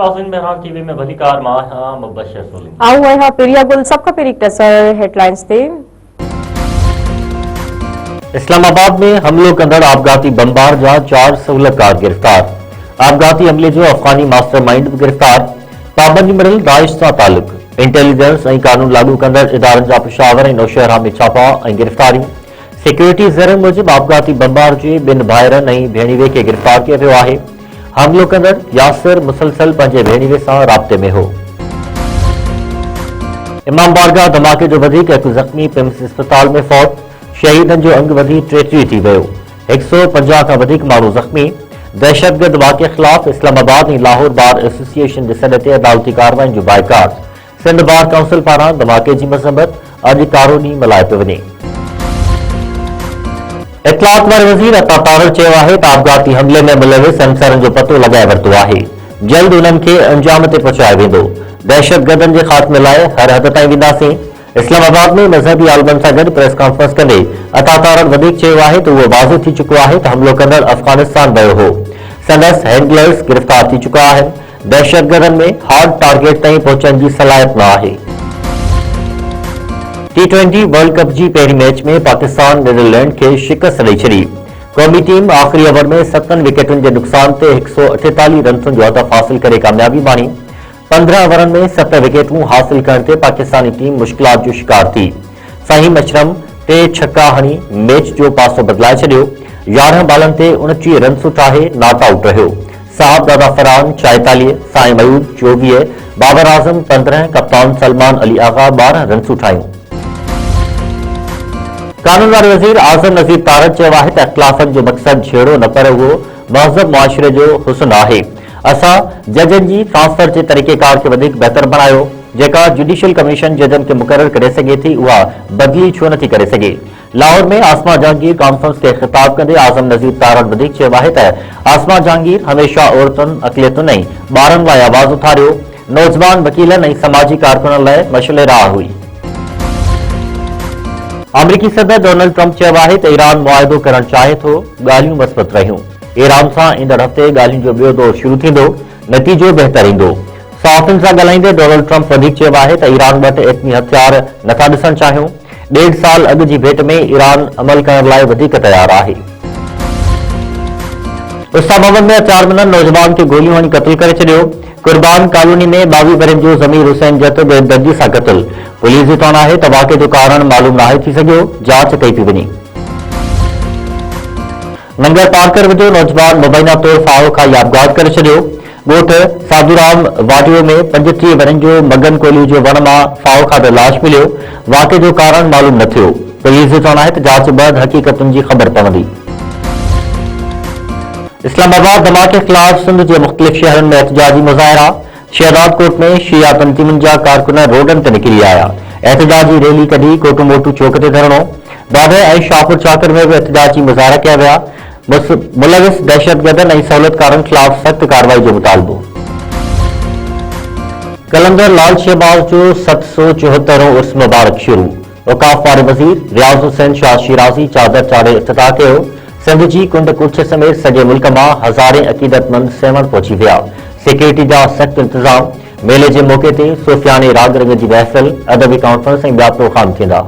नाज़रीन बहरान टीवी में भली कार मां हां मुबशर सोली आऊं आहियां पेरिया गुल सबका पेरी टसर हेडलाइंस ते। इस्लामाबाद में हमलो कंदड़ आपघाती बमबार जा 4 सहूलतकार गिरफ्तार। आपघाती हमले जो अफगानी मास्टरमाइंड भी गिरफ्तार। पाबंदी मिलल दाइश सां तालुक। इंटेलिजेंस ऐं कानून लागू कंदड़ इदारनि जा पेशावर ऐं नौशहरा में छापा ऐं गिरफ्तारी। सिक्योरिटी ज़र मूजिब आपघाती बमबार जे 2 भाइरनि ऐं भेणीवे खे गिरफ्तार किया वियो आहे। हमलो कंदड़ यासिर मुसलसल पंहिंजे भेणीवे सां राब्ते में हो। इमाम बारगाह धमाके जो वधीक हिकु ज़ख़्मी पिम्स अस्पताल में फौत। शहीदनि जो अंग वधी 33 थी वियो। 150 खां वधीक माण्हू ज़ख़्मी। दहशतगर्द वाक़े ख़िलाफ़ इस्लामाबाद ऐं लाहौर बार एसोसिएशन जे सॾ ते अदालती कार्रवाइनि जो बाइकाट। सिंध बार काउंसिल पारां धमाके जी मज़म्मत। अॼु कारो ॾींहुं मल्हाए पियो वञे। इतलात वारे वज़ीर अता तारड़ चयो आहे त आपघाती हमले में मुलविस अंसरनि जो पतो लॻाए वरितो आहे। जल्द उन्हनि खे अंजाम ते पहुचायो वेंदो। दहशतगर्दनि जे ख़ात्मे लाइ हर हद ताईं वेंदासीं। इस्लामाबाद में मज़हबी आलमनि सां गॾु प्रेस कॉन्फ्रेंस कंदे अता तारड़ वधीक चयो आहे त उहो वाज़िह थी चुको आहे त हमलो कंदड़ अफ़गानिस्तान वियो हो। संदसि हैंडलर्स गिरफ़्तार थी चुका आहिनि। दहशतगर्दनि में हार्ड टारगेट ताईं पहुचण जी सलाहियत न आहे। T20 वर्ल्ड कप जी पहिरीं मैच में पाकिस्तान नीदरलैंड खे शिकस्त ॾेई छॾी। क़ौमी टीम आख़िरी ओवर में 7 विकेटुनि जे नुक़सान ते 148 रन्सुनि जो हदफ़ हासिल करे कामयाबी माणी। 15 ओवरनि में 7 विकेटूं हासिल करण ते पाकिस्तानी टीम मुश्किलात जो शिकार थी। फ़हीम अशरम 3 छक्का हणी मैच जो पासो बदिलाए छॾियो। 11 बालनि ते 29 रन्सूं ठाहे नॉट आउट रहियो। साहब दादा फरहान 44, साइम अयूब 24, बाबर आज़म 15, कप्तान सलमान अली आगा 12 रन्सूं ठाहियूं। कानून वारे वज़ीर आज़म नज़ीर तारड़ चयो आहे त इख़्तिलाफ़नि जो मक़सदु छेड़ो न पर उहो महज़ब मुआशिरे जो हुस्न आहे। असां जजनि जी ट्रांसफर जे तरीक़ेकार खे वधीक बहितर बणायो। जेका जुडिशियल कमीशन जजनि खे मुक़ररु करे सघे थी उहा बदिली छो नथी करे सघे। लाहौर में आसमा जहांगीर कॉन्फ्रेंस खे ख़िताब कंदे आज़म नज़ीर तारड़ वधीक चयो आहे त आसमा जहांगीर हमेशा औरतुनि अक़लियतुनि ऐं ॿारनि लाइ आवाज़ उथारियो। नौजवान वकीलनि ऐं समाजी कारकुननि लाइ मशले राह हुई। अमरीकी सदर डोनाल्ड ट्रंप चयो आहे त ईरान मुआहिदो करणु चाहे थो। ॻाल्हियूं मस्बत रहियूं। ईरान सां ईंदड़ हफ़्ते ॻाल्हियुनि जो ॿियो दौर शुरू थींदो। नतीजो बहितर ईंदो। सहाफ़ियुनि सां ॻाल्हाईंदे डोनाल्ड ट्रंप वधीक चयो आहे त ईरान वटि एटमी हथियार नथा ॾिसणु चाहियूं। 1.5 साल अॻु जी भेट में ईरान अमल करण लाइ वधीक तयारु आहे। इस्लामाबाद में हथियारबंद नौजवान खे गोलियूं हणी क़त्ल करे छॾियो। कुर्बान कॉलोनी में 22 वरनि जो ज़मीर हुसैन जत बेदर्दी सां क़त्ल। पुलिस जो चवणु आहे त वाक़े जो कारण मालूम नाहे थी सघियो। जांच कई पई वञे। नंगर पार्कर विझो नौजवान मुबैना तौर फाहो खां यादगार करे छॾियो। ॻोठ साधूराम वाडियो में 35 वरनि जो मगन कोली जो वण मां फाहो खाधल लाश मिलियो। वाक़े जो कारण मालूम न थियो। पुलिस जो चवणु आहे त जांच बैदि हक़ीक़तुनि जी ख़बर पवंदी। इस्लामाबाद धमाके ख़िलाफ़ सिंध जे मुख़्तलिफ़ शहरनि में एहतिजाजी मुज़ाहिरा। शहदाद कोट में शिया तंज़ीमुनि जा कारकुन रोडनि ते निकिरी आया। एहतिजाजी रैली कढी कोटू मोटू चौक ते धरणो। दादे ऐं शाहपुर चाकर में भी एहतिजाजी मुज़ाहिरा किया विया। मुलविस दहशतगर्दनि ऐं सहूलियतकारनि ख़िलाफ़ सख़्त कार्रवाई जो मुतालबो। कलंदर लाल शहबाज जो 774 उर्स मुबारक शुरू। औक़ाफ़ वारे वज़ीर रियाज़ हुसैन शाह शिराज़ी चादर चाढ़े इफ़्तिताह कयो। सिंध जी कुंड कुर्छ समेत सॼे मुल्क मां हज़ारे अक़ीदतमंद सेवण पहुची विया। सिक्योरिटी जा सख़्त इंतज़ाम। मेले जे मौक़े ते सूफ़ियाने राग रंग जी महफ़िल, अदबी कॉन्फ्रेंस ऐं ॿिया प्रोग्राम थींदा।